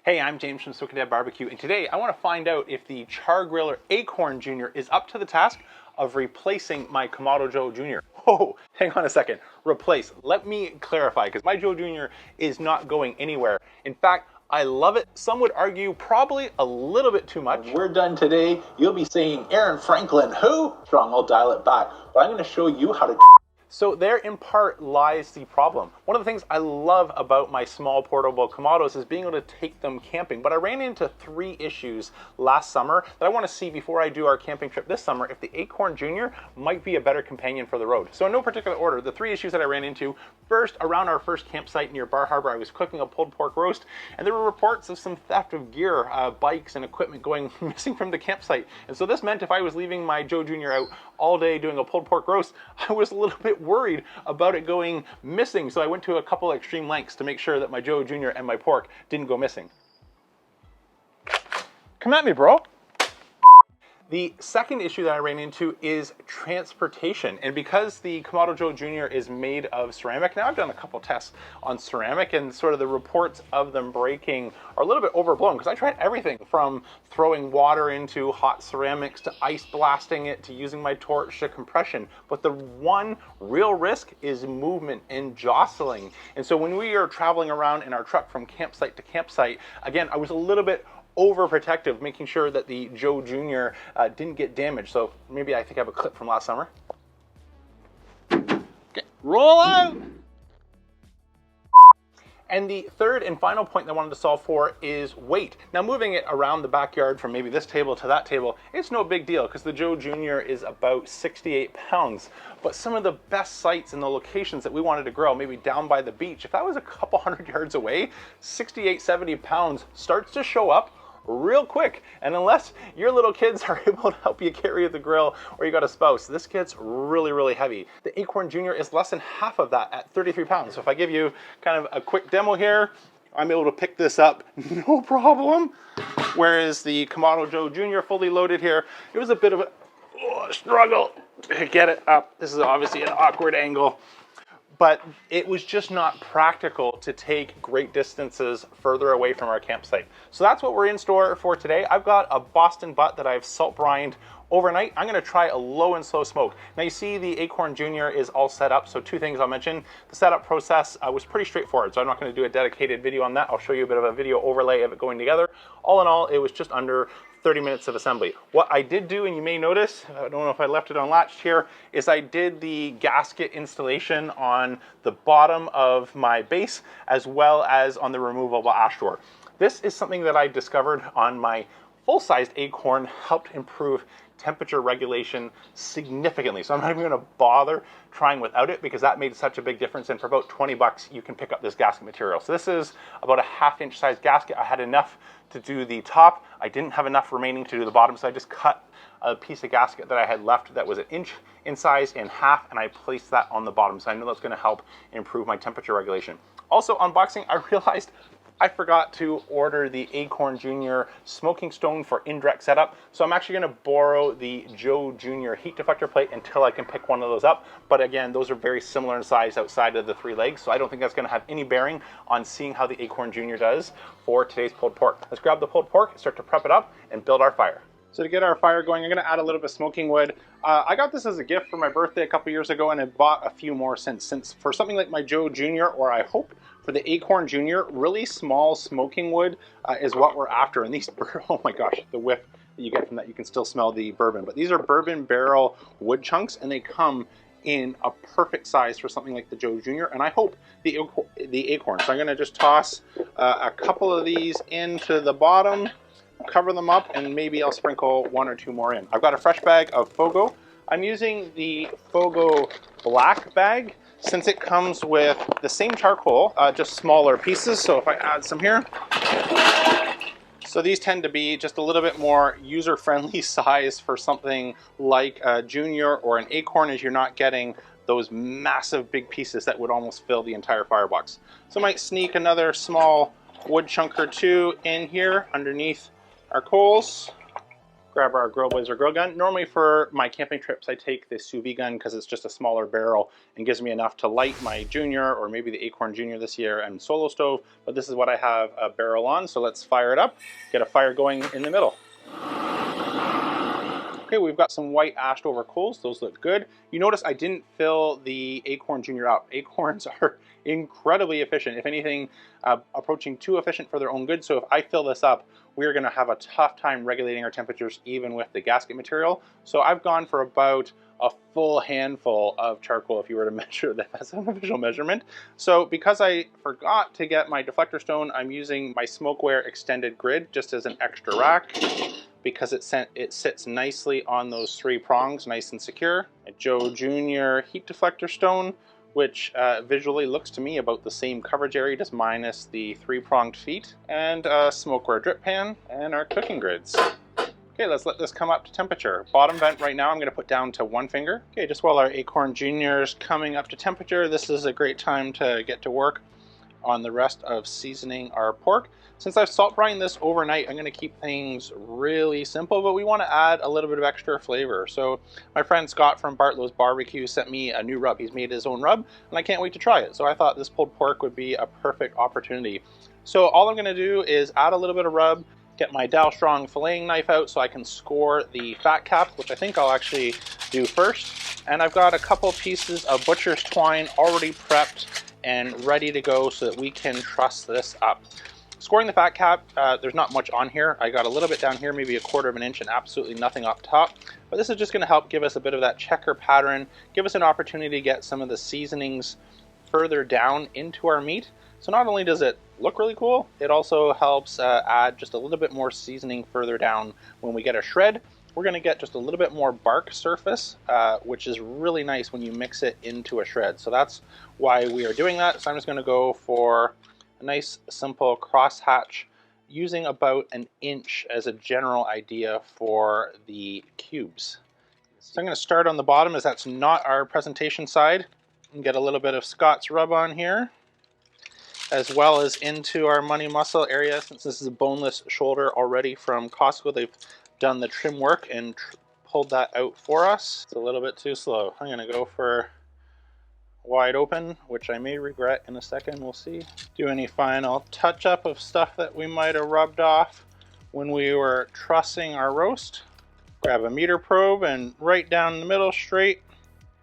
Hey, I'm James from Smoking Dad Barbecue, and today I want to find out if the Char-Griller Akorn Jr. is up to the task of replacing my Kamado Joe Jr. Oh, hang on a second. Replace. Let me clarify, because my Joe Jr. is not going anywhere. In fact, I love it. Some would argue probably a little bit too much. When we're done today, you'll be saying, Aaron Franklin, who? Strong, I'll dial it back. But I'm going to show you how to. So there in part lies the problem. One of the things I love about my small portable Kamados is being able to take them camping, but I ran into 3 issues last summer that I want to see before I do our camping trip this summer if the Akorn Jr. might be a better companion for the road. So in no particular order, the 3 issues that I ran into: first, around our first campsite near Bar Harbor, I was cooking a pulled pork roast, and there were reports of some theft of gear, bikes and equipment going missing from the campsite. And so this meant if I was leaving my Joe Jr. out all day doing a pulled pork roast, I was a little bit worried about it going missing. So I went to a couple of extreme lengths to make sure that my Joe Jr. and my pork didn't go missing. Come at me, bro. The second issue that I ran into is transportation. And because the Kamado Joe Jr. is made of ceramic, now I've done a couple tests on ceramic, and sort of the reports of them breaking are a little bit overblown, because I tried everything from throwing water into hot ceramics to ice blasting it to using my torch to compression. But the one real risk is movement and jostling. And so when we are traveling around in our truck from campsite to campsite, again, I was a little bit overprotective, making sure that the Joe Jr. Didn't get damaged. So maybe I think I have a clip from last summer. Okay, roll out! And the third and final point that I wanted to solve for is weight. Now, moving it around the backyard from maybe this table to that table, it's no big deal because the Joe Jr. is about 68 pounds. But some of the best sites and the locations that we wanted to grow, maybe down by the beach, if that was a couple hundred yards away, 68, 70 pounds starts to show up real quick. And unless your little kids are able to help you carry the grill, or you got a spouse, this gets really, really heavy. The Akorn Jr. is less than half of that at 33 pounds. So if I give you kind of a quick demo here, I'm able to pick this up no problem. Whereas the Kamado Joe Jr. fully loaded here, it was a bit of a struggle to get it up. This is obviously an awkward angle, but it was just not practical to take great distances further away from our campsite. So that's what we're in store for today. I've got a Boston butt that I've salt brined overnight. I'm gonna try a low and slow smoke. Now you see the Akorn Jr. is all set up, so 2 things I'll mention. The setup process was pretty straightforward, so I'm not gonna do a dedicated video on that. I'll show you a bit of a video overlay of it going together. All in all, it was just under 30 minutes of assembly. What I did do, and you may notice, I don't know if I left it unlatched here, is I did the gasket installation on the bottom of my base as well as on the removable ash drawer. This is something that I discovered on my full-sized Akorn, helped improve temperature regulation significantly. So I'm not even gonna bother trying without it, because that made such a big difference. And for about 20 bucks, you can pick up this gasket material. So this is about a 1/2 inch size gasket. I had enough to do the top. I didn't have enough remaining to do the bottom, so I just cut a piece of gasket that I had left that was 1 inch in size in half, and I placed that on the bottom. So I know that's gonna help improve my temperature regulation. Also, unboxing, I realized I forgot to order the Akorn Jr. smoking stone for indirect setup. So I'm actually gonna borrow the Joe Jr. heat deflector plate until I can pick one of those up. But again, those are very similar in size outside of the 3 legs. So I don't think that's gonna have any bearing on seeing how the Akorn Jr. does for today's pulled pork. Let's grab the pulled pork, start to prep it up, and build our fire. So to get our fire going, I'm gonna add a little bit of smoking wood. I got this as a gift for my birthday a couple years ago, and I bought a few more since for something like my Joe Jr., or I hope for the Akorn Jr., really small smoking wood is what we're after. And these, oh my gosh, the whiff that you get from that, you can still smell the bourbon. But these are bourbon barrel wood chunks, and they come in a perfect size for something like the Joe Jr., and I hope the Akorn. So I'm gonna just toss a couple of these into the bottom, cover them up, and maybe I'll sprinkle 1 or 2 more in. I've got a fresh bag of Fogo. I'm using the Fogo black bag since it comes with the same charcoal, just smaller pieces. So if I add some here, so these tend to be just a little bit more user-friendly size for something like a Junior or an Akorn, as you're not getting those massive big pieces that would almost fill the entire firebox. So I might sneak another small wood chunk or 2 in here underneath our coals. Grab our Grill Blazer grill gun. Normally for my camping trips, I take the sous vide gun because it's just a smaller barrel and gives me enough to light my Junior or maybe the Akorn Jr this year and solo stove. But this is what I have a barrel on, so let's fire it up. Get a fire going in the middle. Okay, we've got some white ashed over coals. Those look good. You notice I didn't fill the Akorn Jr up. Akorns are incredibly efficient. If anything, approaching too efficient for their own good. So if I fill this up, we're gonna have a tough time regulating our temperatures even with the gasket material. So I've gone for about a full handful of charcoal if you were to measure that as an official measurement. So because I forgot to get my deflector stone, I'm using my smokeware extended grid just as an extra rack, because it sits nicely on those 3 prongs, nice and secure. A Joe Jr heat deflector stone, which visually looks to me about the same coverage area, just minus the 3-pronged feet, and a smokeware drip pan, and our cooking grids. Okay, let's let this come up to temperature. Bottom vent right now I'm gonna put down to 1 finger. Okay, just while our Akorn Jr is coming up to temperature, this is a great time to get to work on the rest of seasoning our pork. Since I've salt brined this overnight, I'm going to keep things really simple, but we want to add a little bit of extra flavor. So my friend Scott from Bartlow's Barbecue sent me a new rub. He's made his own rub, and I can't wait to try it. So I thought this pulled pork would be a perfect opportunity. So all I'm going to do is add a little bit of rub, get my Dow Strong filleting knife out so I can score the fat cap, which I think I'll actually do first. And I've got a couple pieces of butcher's twine already prepped and ready to go so that we can truss this up. Scoring the fat cap, there's not much on here. I got a little bit down here, maybe 1/4 inch, and absolutely nothing up top. But this is just gonna help give us a bit of that checker pattern, give us an opportunity to get some of the seasonings further down into our meat. So not only does it look really cool, it also helps add just a little bit more seasoning further down when we get a shred. We're gonna get just a little bit more bark surface, which is really nice when you mix it into a shred. So that's why we are doing that. So I'm just gonna go for a nice simple crosshatch using about 1 inch as a general idea for the cubes. So I'm gonna start on the bottom as that's not our presentation side, and get a little bit of Scott's rub on here, as well as into our money muscle area. Since this is a boneless shoulder already from Costco, they've done the trim work and pulled that out for us. It's a little bit too slow. I'm gonna go for wide open, which I may regret in a second, we'll see. Do any final touch up of stuff that we might have rubbed off when we were trussing our roast. Grab a meter probe and right down the middle, straight,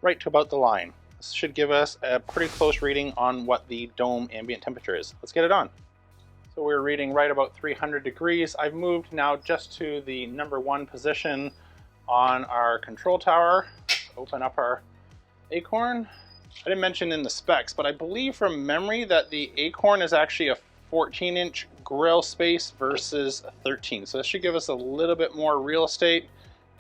right to about the line. This should give us a pretty close reading on what the dome ambient temperature is. Let's get it on. So we're reading right about 300 degrees. I've moved now just to the #1 position on our control tower. Open up our Akorn. I didn't mention in the specs, but I believe from memory that the Akorn is actually a 14-inch grill space versus a 13. So this should give us a little bit more real estate,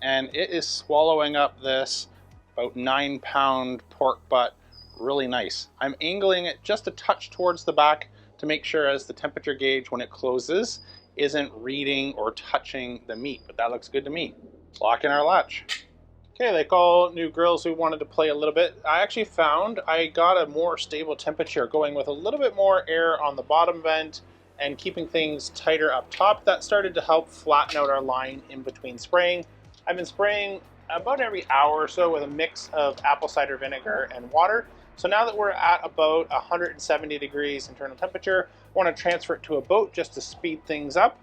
and it is swallowing up this about 9-pound pork butt really nice. I'm angling it just a touch towards the back to make sure as the temperature gauge when it closes isn't reading or touching the meat, but that looks good to me. Lock in our latch. Okay, like all new grills, we wanted to play a little bit. I actually found I got a more stable temperature going with a little bit more air on the bottom vent and keeping things tighter up top. That started to help flatten out our line in between spraying. I've been spraying about every hour or so with a mix of apple cider vinegar and water. So now that we're at about 170 degrees internal temperature, I want to transfer it to a boat just to speed things up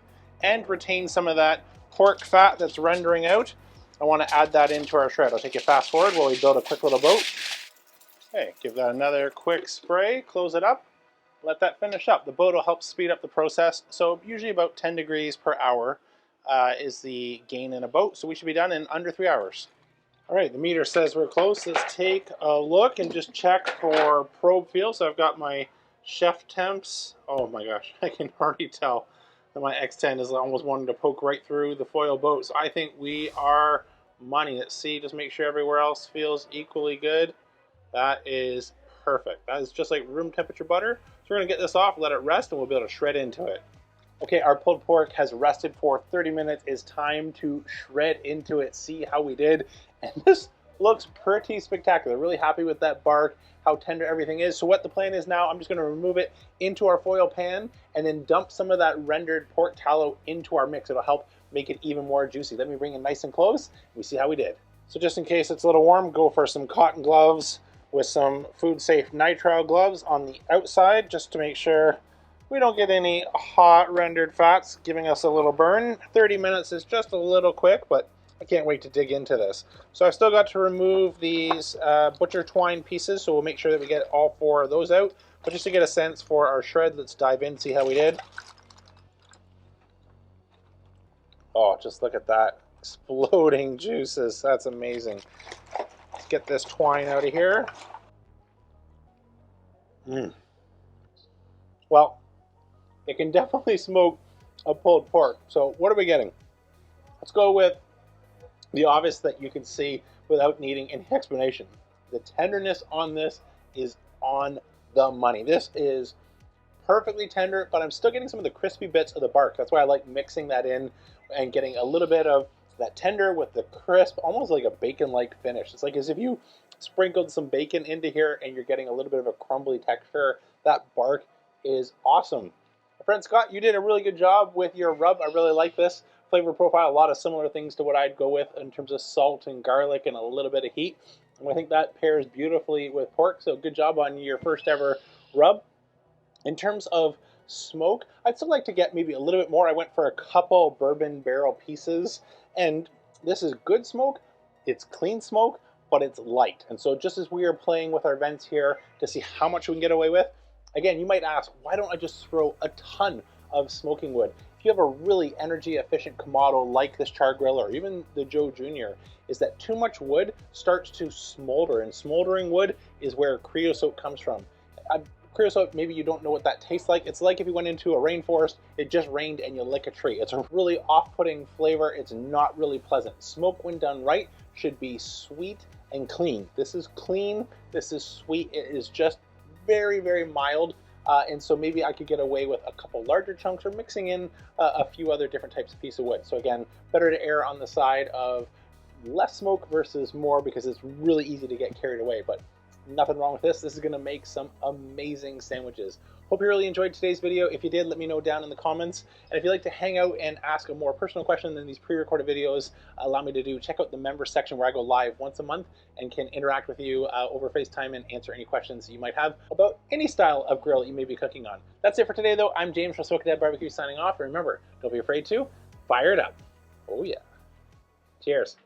and retain some of that pork fat that's rendering out. I want to add that into our shred. I'll take you fast forward while we build a quick little boat. Okay, give that another quick spray, close it up, let that finish up. The boat will help speed up the process. So usually about 10 degrees per hour is the gain in a boat. So we should be done in under 3 hours. All right, the meter says we're close. Let's take a look and just check for probe feel. So I've got my chef temps. Oh my gosh, I can already tell that my X10 is almost wanting to poke right through the foil boat. So I think we are money. Let's see, just make sure everywhere else feels equally good. That is perfect. That is just like room temperature butter. So we're gonna get this off, let it rest, and we'll be able to shred into it. Okay, our pulled pork has rested for 30 minutes. It's time to shred into it, see how we did. And this looks pretty spectacular. Really happy with that bark, how tender everything is. So what the plan is now, I'm just going to remove it into our foil pan and then dump some of that rendered pork tallow into our mix. It'll help make it even more juicy. Let me bring it nice and close. We see how we did. So just in case it's a little warm, go for some cotton gloves with some food safe nitrile gloves on the outside, just to make sure we don't get any hot rendered fats giving us a little burn. 30 minutes is just a little quick, but I can't wait to dig into this. So I've still got to remove these butcher twine pieces, so we'll make sure that we get all 4 of those out. But just to get a sense for our shred, let's dive in, see how we did. Oh, just look at that. Exploding juices. That's amazing. Let's get this twine out of here. Well, it can definitely smoke a pulled pork. So what are we getting? Let's go with the obvious that you can see without needing any explanation. The tenderness on this is on the money. This is perfectly tender, but I'm still getting some of the crispy bits of the bark. That's why I like mixing that in and getting a little bit of that tender with the crisp, almost like a bacon-like finish. It's like as if you sprinkled some bacon into here and you're getting a little bit of a crumbly texture. That bark is awesome. My friend Scott, you did a really good job with your rub. I really like this flavor profile. A lot of similar things to what I'd go with in terms of salt and garlic and a little bit of heat. And I think that pairs beautifully with pork. So good job on your first ever rub. In terms of smoke, I'd still like to get maybe a little bit more. I went for a couple bourbon barrel pieces, and this is good smoke. It's clean smoke, but it's light. And so just as we are playing with our vents here to see how much we can get away with, again, you might ask, why don't I just throw a ton of smoking wood? If you have a really energy efficient Kamado like this Char-Griller or even the Joe Jr, is that too much wood starts to smolder, and smoldering wood is where creosote comes from. Creosote, maybe you don't know what that tastes like. It's like if you went into a rainforest, it just rained and you lick a tree. It's a really off-putting flavor. It's not really pleasant. Smoke, when done right, should be sweet and clean. This is clean. This is sweet. It is just very, very mild. And so maybe I could get away with a couple larger chunks or mixing in a few other different types of piece of wood. So again, better to err on the side of less smoke versus more, because it's really easy to get carried away. But nothing wrong with this. This is going to make some amazing sandwiches. Hope you really enjoyed today's video. If you did, let me know down in the comments. And if you'd like to hang out and ask a more personal question than these pre-recorded videos allow me to do, check out the members section where I go live once a month and can interact with you over FaceTime and answer any questions you might have about any style of grill that you may be cooking on. That's it for today, though. I'm James from Smoky Dad Barbecue signing off. And remember, don't be afraid to fire it up. Oh yeah. Cheers.